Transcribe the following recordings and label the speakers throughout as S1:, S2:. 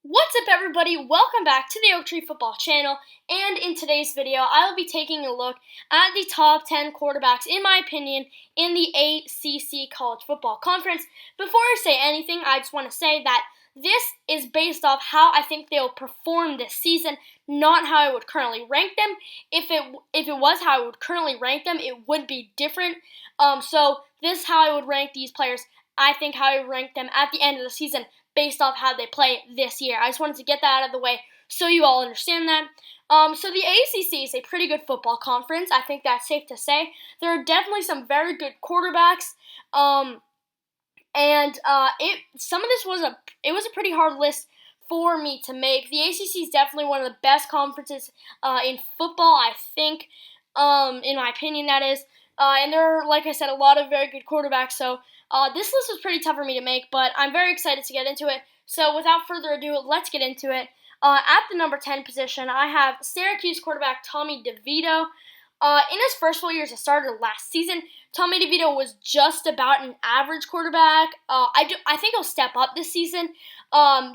S1: What's up, everybody? Welcome back to the Oak Tree Football Channel, and in today's video, I will be taking a look at the top 10 quarterbacks, in my opinion, in the ACC College Football Conference. Before I say anything, I just want to say that this is based off how I think they'll perform this season, not how I would currently rank them. If it was how I would currently rank them, it would be different. So this is how I would rank these players. I think how I would rank them at the end of the season, based off how they play this year. I just wanted to get that out of the way so you all understand that. So the ACC is a pretty good football conference. I think that's safe to say. There are definitely some very good quarterbacks. Some of this was a pretty hard list for me to make. The ACC is definitely one of the best conferences in football, I think, in my opinion, that is. And there are, like I said, a lot of very good quarterbacks, so this list was pretty tough for me to make, but I'm very excited to get into it. So without further ado, let's get into it. At the number 10 position, I have Syracuse quarterback Tommy Devito. In his first full year as a starter last season, Tommy Devito was just about an average quarterback. I think he'll step up this season.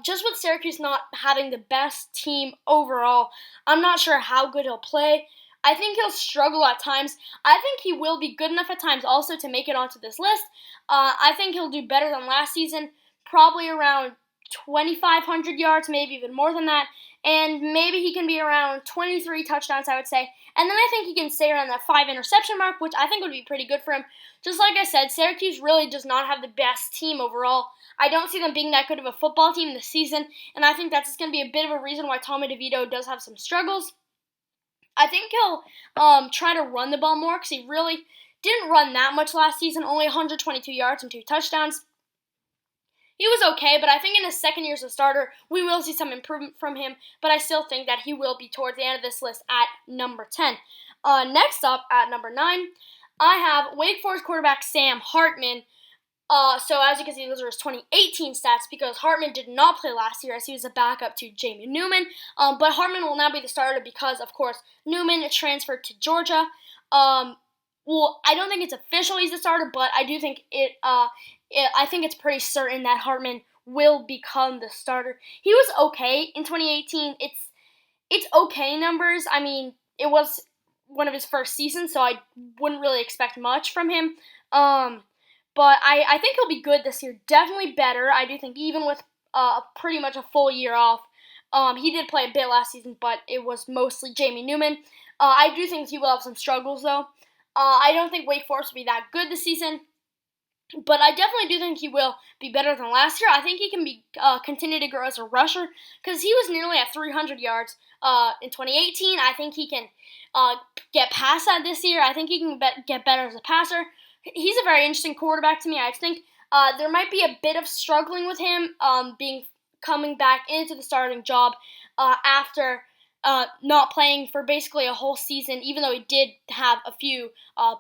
S1: Just with Syracuse not having the best team overall, I'm not sure how good he'll play. I think he'll struggle at times. I think he will be good enough at times also to make it onto this list. I think he'll do better than last season, probably around 2,500 yards, maybe even more than that. And maybe he can be around 23 touchdowns, I would say. And then I think he can stay around that 5 interception mark, which I think would be pretty good for him. Just like I said, Syracuse really does not have the best team overall. I don't see them being that good of a football team this season, and I think that's going to be a bit of a reason why Tommy DeVito does have some struggles. I think he'll try to run the ball more because he really didn't run that much last season, only 122 yards and 2 touchdowns. He was okay, but I think in his second year as a starter, we will see some improvement from him, but I still think that he will be towards the end of this list at number 10. Next up, at number 9, I have Wake Forest quarterback Sam Hartman. So as you can see, those are his 2018 stats because Hartman did not play last year as he was a backup to Jamie Newman. But Hartman will now be the starter because, of course, Newman transferred to Georgia. Well, I don't think it's official he's the starter, but I do think I think it's pretty certain that Hartman will become the starter. He was okay in 2018. It's okay numbers. I mean, it was one of his first seasons, so I wouldn't really expect much from him. But I think he'll be good this year. Definitely better. I do think even with pretty much a full year off. He did play a bit last season, but it was mostly Jamie Newman. I do think he will have some struggles, though. I don't think Wake Forest will be that good this season. But I definitely do think he will be better than last year. I think he can continue to grow as a rusher because he was nearly at 300 yards in 2018. I think he can get past that this year. I think he can get better as a passer. He's a very interesting quarterback to me. I just think there might be a bit of struggling with him coming back into the starting job after not playing for basically a whole season, even though he did have a few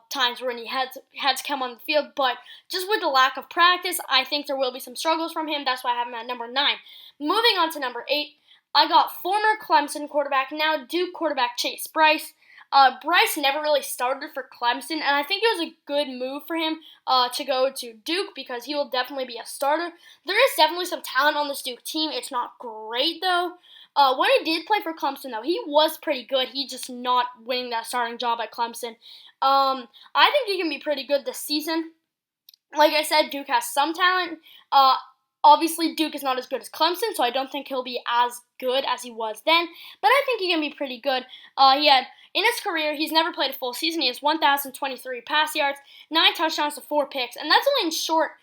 S1: times when he had to come on the field. But just with the lack of practice, I think there will be some struggles from him. That's why I have him at number 9. Moving on to number 8, I got former Clemson quarterback, now Duke quarterback Chase Brice. Brice never really started for Clemson, and I think it was a good move for him to go to Duke because he will definitely be a starter. There is definitely some talent on this Duke team. It's not great, though. When he did play for Clemson, though, he was pretty good. He's just not winning that starting job at Clemson. I think he can be pretty good this season. Like I said, Duke has some talent. Obviously, Duke is not as good as Clemson, so I don't think he'll be as good as he was then. But I think he can be pretty good. In his career, he's never played a full season. He has 1,023 pass yards, 9 touchdowns to 4 picks, and that's only in short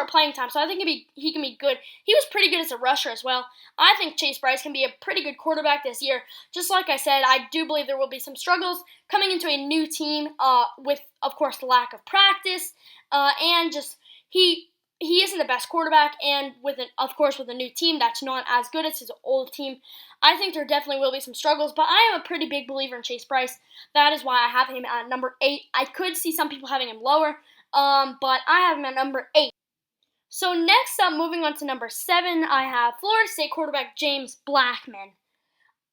S1: playing time, so I think he can be good. He was pretty good as a rusher as well. I think Chase Brice can be a pretty good quarterback this year. Just like I said, I do believe there will be some struggles coming into a new team with, of course, the lack of practice, and just he isn't the best quarterback, and with a new team that's not as good as his old team, I think there definitely will be some struggles, but I am a pretty big believer in Chase Brice. That is why I have him at number 8. I could see some people having him lower, but I have him at number 8. So next up, moving on to number 7, I have Florida State quarterback James Blackman.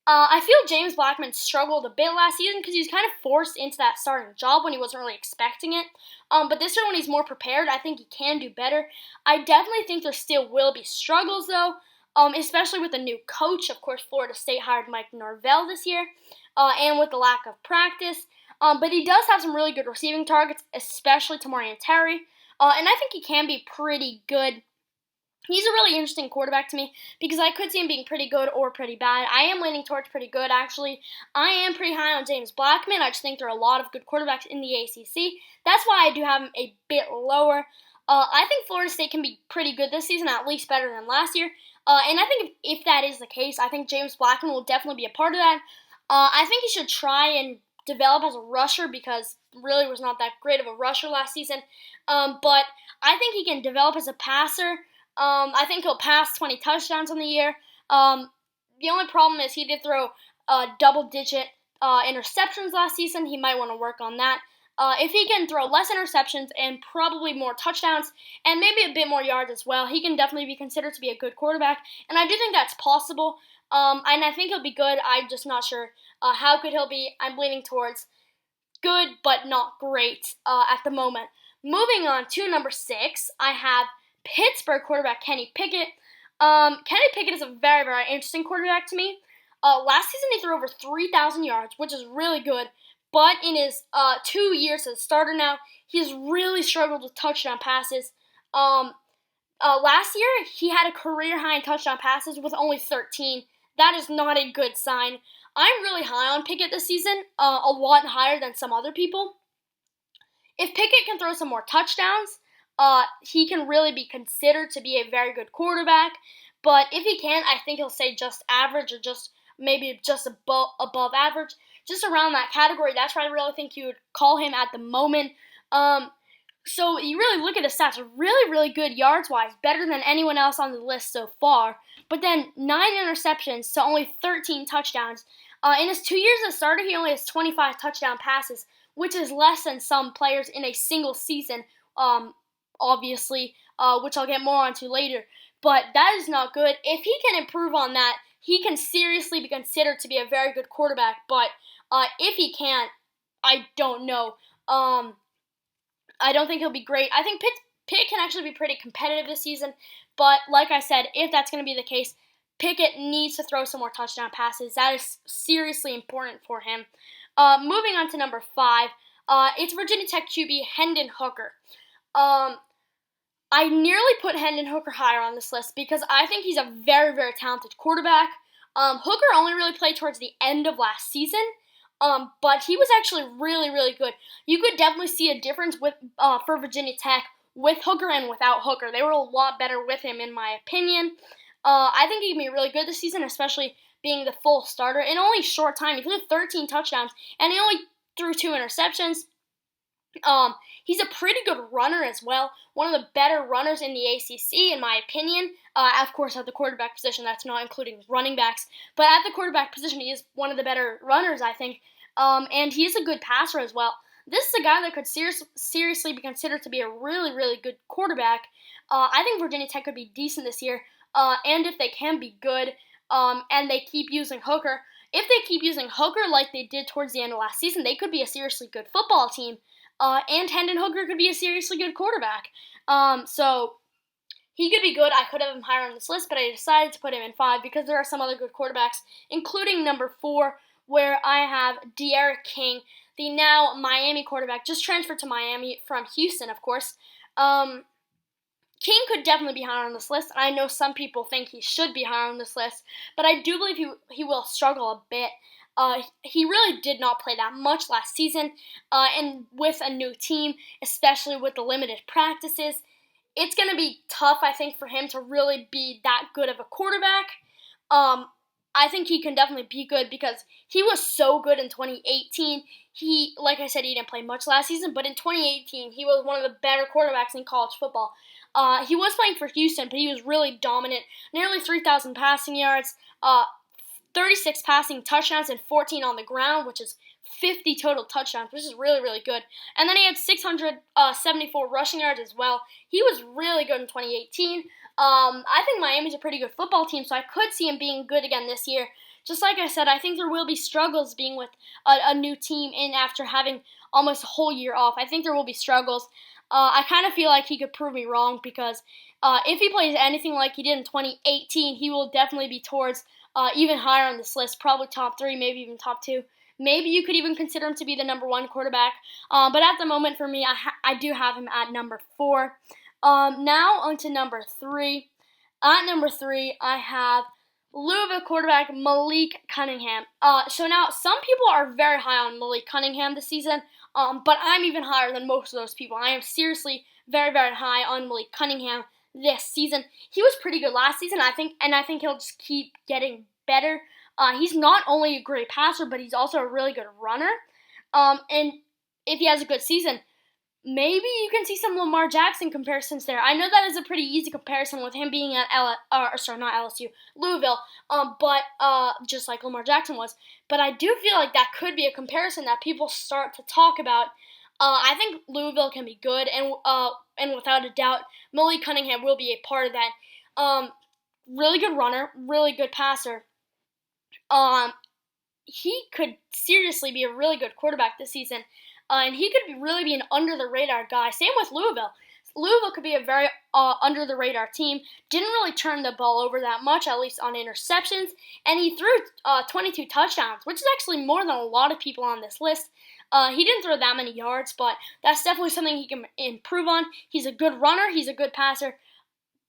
S1: I feel James Blackman struggled a bit last season because he was kind of forced into that starting job when he wasn't really expecting it. But this year when he's more prepared, I think he can do better. I definitely think there still will be struggles, though. especially with the new coach. Of course, Florida State hired Mike Norvell this year, and with the lack of practice. But he does have some really good receiving targets, especially Tamorrion Terry, and I think he can be pretty good. He's a really interesting quarterback to me because I could see him being pretty good or pretty bad. I am leaning towards pretty good, actually. I am pretty high on James Blackman. I just think there are a lot of good quarterbacks in the ACC. That's why I do have him a bit lower. I think Florida State can be pretty good this season, at least better than last year. And I think if that is the case, I think James Blackman will definitely be a part of that. I think he should try and develop as a rusher because really was not that great of a rusher last season. But I think he can develop as a passer. I think he'll pass 20 touchdowns on the year. The only problem is he did throw double-digit interceptions last season. He might want to work on that. If he can throw less interceptions and probably more touchdowns and maybe a bit more yards as well, he can definitely be considered to be a good quarterback. And I do think that's possible. And I think he'll be good. I'm just not sure how good he'll be. I'm leaning towards good but not great at the moment. Moving on to number 6, I have Pittsburgh quarterback Kenny Pickett. Kenny Pickett is a very, very interesting quarterback to me. Last season he threw over 3,000 yards, which is really good. But in his 2 years as a starter now, he's really struggled with touchdown passes. Last year, he had a career high in touchdown passes with only 13. That is not a good sign. I'm really high on Pickett this season, a lot higher than some other people. If Pickett can throw some more touchdowns, he can really be considered to be a very good quarterback. But if he can't, I think he'll say just average or just maybe just above average. Just around that category. That's where I really think you would call him at the moment. So you really look at his stats, really, really good yards-wise, better than anyone else on the list so far. But then 9 interceptions to only 13 touchdowns. In his 2 years as a starter, he only has 25 touchdown passes, which is less than some players in a single season, obviously, which I'll get more onto later. But that is not good. If he can improve on that, he can seriously be considered to be a very good quarterback. But if he can't, I don't know. I don't think he'll be great. I think Pitt can actually be pretty competitive this season. But like I said, if that's going to be the case, Pickett needs to throw some more touchdown passes. That is seriously important for him. Moving on to number 5, it's Virginia Tech QB Hendon Hooker. I nearly put Hendon Hooker higher on this list because I think he's a very, very talented quarterback. Hooker only really played towards the end of last season, but he was actually really, really good. You could definitely see a difference for Virginia Tech with Hooker and without Hooker. They were a lot better with him, in my opinion. I think he can be really good this season, especially being the full starter. In only a short time, he threw 13 touchdowns, and he only threw 2 interceptions. He's a pretty good runner as well. One of the better runners in the ACC, in my opinion. Of course, at the quarterback position, that's not including running backs. But at the quarterback position, he is one of the better runners, I think. And he is a good passer as well. This is a guy that could seriously be considered to be a really, really good quarterback. I think Virginia Tech could be decent this year. And if they can be good, and they keep using Hooker, if they keep using Hooker like they did towards the end of last season, they could be a seriously good football team. And Hendon Hooker could be a seriously good quarterback. So he could be good. I could have him higher on this list, but I decided to put him in 5 because there are some other good quarterbacks, including number 4, where I have D'Eriq King, the now Miami quarterback, just transferred to Miami from Houston, of course. King could definitely be higher on this list. I know some people think he should be higher on this list, but I do believe he will struggle a bit. He really did not play that much last season, and with a new team, especially with the limited practices, it's going to be tough, I think, for him to really be that good of a quarterback. I think he can definitely be good because he was so good in 2018. Like I said, he didn't play much last season, but in 2018, he was one of the better quarterbacks in college football. He was playing for Houston, but he was really dominant. Nearly 3,000 passing yards, 36 passing touchdowns, and 14 on the ground, which is 50 total touchdowns, which is really, really good. And then he had 674 rushing yards as well. He was really good in 2018. I think Miami's a pretty good football team, so I could see him being good again this year. Just like I said, I think there will be struggles being with a new team in after having almost a whole year off. I think there will be struggles. I kind of feel like he could prove me wrong because if he plays anything like he did in 2018, he will definitely be towards even higher on this list, probably top 3, maybe even top 2. Maybe you could even consider him to be the number 1 quarterback. But at the moment, for me, I do have him at number 4. Now on to number 3. At number 3, I have Louisville quarterback Malik Cunningham. So now some people are very high on Malik Cunningham this season, but I'm even higher than most of those people. I am seriously very, very high on Malik Cunningham this season. He was pretty good last season, I think he'll just keep getting better. He's not only a great passer, but he's also a really good runner. And if he has a good season, maybe you can see some Lamar Jackson comparisons there. I know that is a pretty easy comparison with him being at not LSU, Louisville, but just like Lamar Jackson was. But I do feel like that could be a comparison that people start to talk about. I think Louisville can be good, and without a doubt, Malik Cunningham will be a part of that. Really good runner, really good passer. He could seriously be a really good quarterback this season. And he could really be an under-the-radar guy. Same with Louisville. Louisville could be a very under-the-radar team. Didn't really turn the ball over that much, at least on interceptions. And he threw 22 touchdowns, which is actually more than a lot of people on this list. He didn't throw that many yards, but that's definitely something he can improve on. He's a good runner. He's a good passer.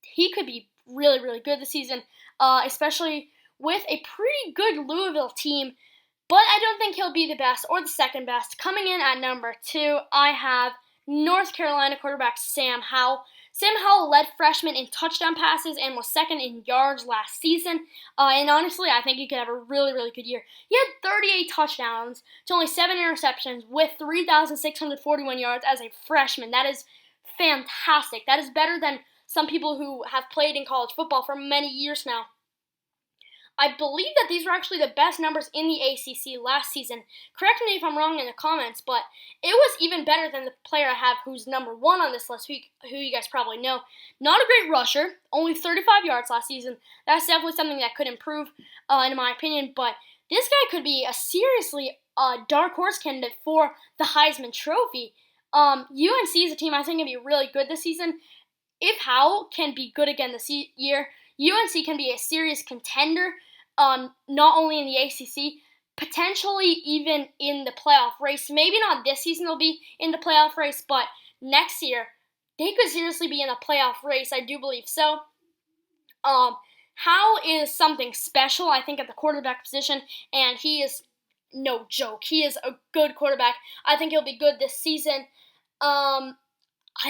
S1: He could be really, really good this season, especially with a pretty good Louisville team. But I don't think he'll be the best or the second best. Coming in at number 2, I have North Carolina quarterback Sam Howell. Sam Howell led freshmen in touchdown passes and was second in yards last season. And honestly, I think he could have a really, really good year. He had 38 touchdowns to only 7 interceptions with 3,641 yards as a freshman. That is fantastic. That is better than some people who have played in college football for many years now. I believe that these were actually the best numbers in the ACC last season. Correct me if I'm wrong in the comments, but it was even better than the player I have who's number 1 on this list, who you guys probably know. Not a great rusher, only 35 yards last season. That's definitely something that could improve, in my opinion, but this guy could be a seriously dark horse candidate for the Heisman Trophy. UNC is a team I think can be really good this season. If Howell can be good again this year, UNC can be a serious contender, not only in the ACC, potentially even in the playoff race. Maybe not this season they'll be in the playoff race, but next year they could seriously be in a playoff race. I do believe so. Howell is something special, I think, at the quarterback position, and he is no joke. He is a good quarterback. I think he'll be good this season. I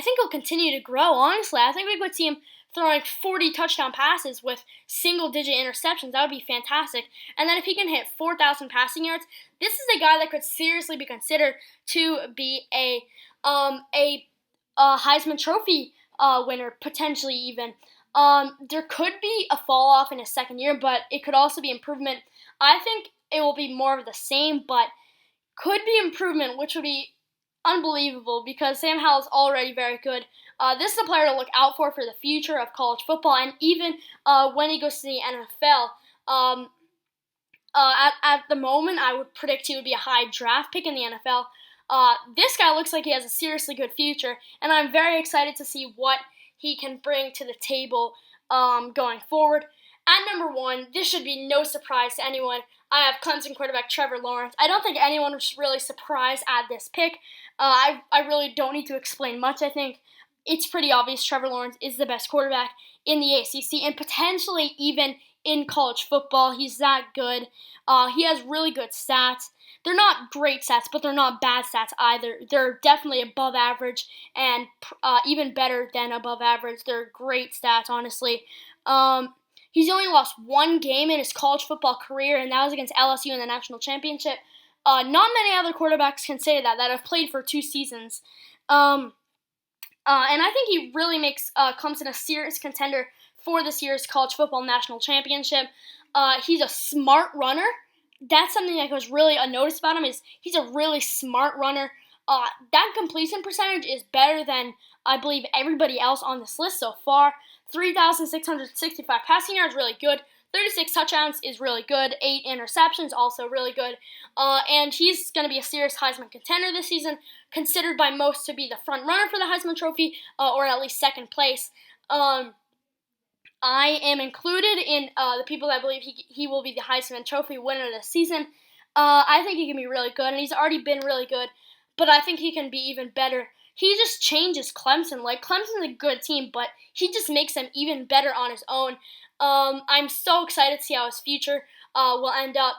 S1: think he'll continue to grow, honestly. I think we could see him throwing 40 touchdown passes with single-digit interceptions. That would be fantastic. And then if he can hit 4,000 passing yards, this is a guy that could seriously be considered to be a Heisman Trophy winner, potentially even. There could be a fall-off in his second year, but it could also be improvement. I think it will be more of the same, but could be improvement, which would be unbelievable because Sam Howell is already very good. This is a player to look out for the future of college football, and even when he goes to the NFL. At the moment, I would predict he would be a high draft pick in the NFL. This guy looks like he has a seriously good future, and I'm very excited to see what he can bring to the table going forward. At number 1, this should be no surprise to anyone. I have Clemson quarterback Trevor Lawrence. I don't think anyone was really surprised at this pick. I really don't need to explain much. I think it's pretty obvious Trevor Lawrence is the best quarterback in the ACC and potentially even in college football. He's that good. He has really good stats. They're not great stats, but they're not bad stats either. They're definitely above average and even better than above average. They're great stats, honestly. He's only lost 1 game in his college football career, and that was against LSU in the national championship. Not many other quarterbacks can say that have played for 2 seasons. And I think he really makes Clemson a serious contender for this year's college football national championship. He's a smart runner. That's something that was really unnoticed about him is he's a really smart runner. That completion percentage is better than, I believe, everybody else on this list so far. 3,665 passing yards, really good. 36 touchdowns is really good. 8 interceptions, also really good. And he's going to be a serious Heisman contender this season, considered by most to be the front runner for the Heisman Trophy, or at least second place. I am included in the people that believe he will be the Heisman Trophy winner this season. I think he can be really good, and he's already been really good, but I think he can be even better. He just changes Clemson. Like, Clemson's a good team, but he just makes them even better on his own. I'm so excited to see how his future will end up.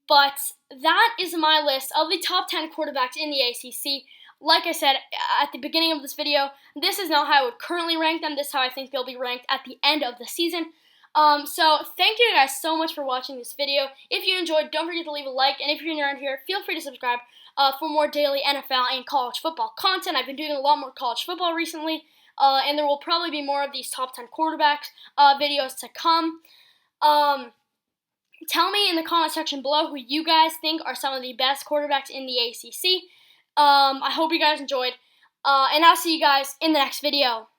S1: But that is my list of the top 10 quarterbacks in the ACC. Like I said at the beginning of this video, this is not how I would currently rank them. This is how I think they'll be ranked at the end of the season. So thank you guys so much for watching this video. If you enjoyed, don't forget to leave a like. And if you're new around here, feel free to subscribe for more daily NFL and college football content. I've been doing a lot more college football recently. And there will probably be more of these top 10 quarterbacks videos to come. Tell me in the comment section below who you guys think are some of the best quarterbacks in the ACC. I hope you guys enjoyed, and I'll see you guys in the next video.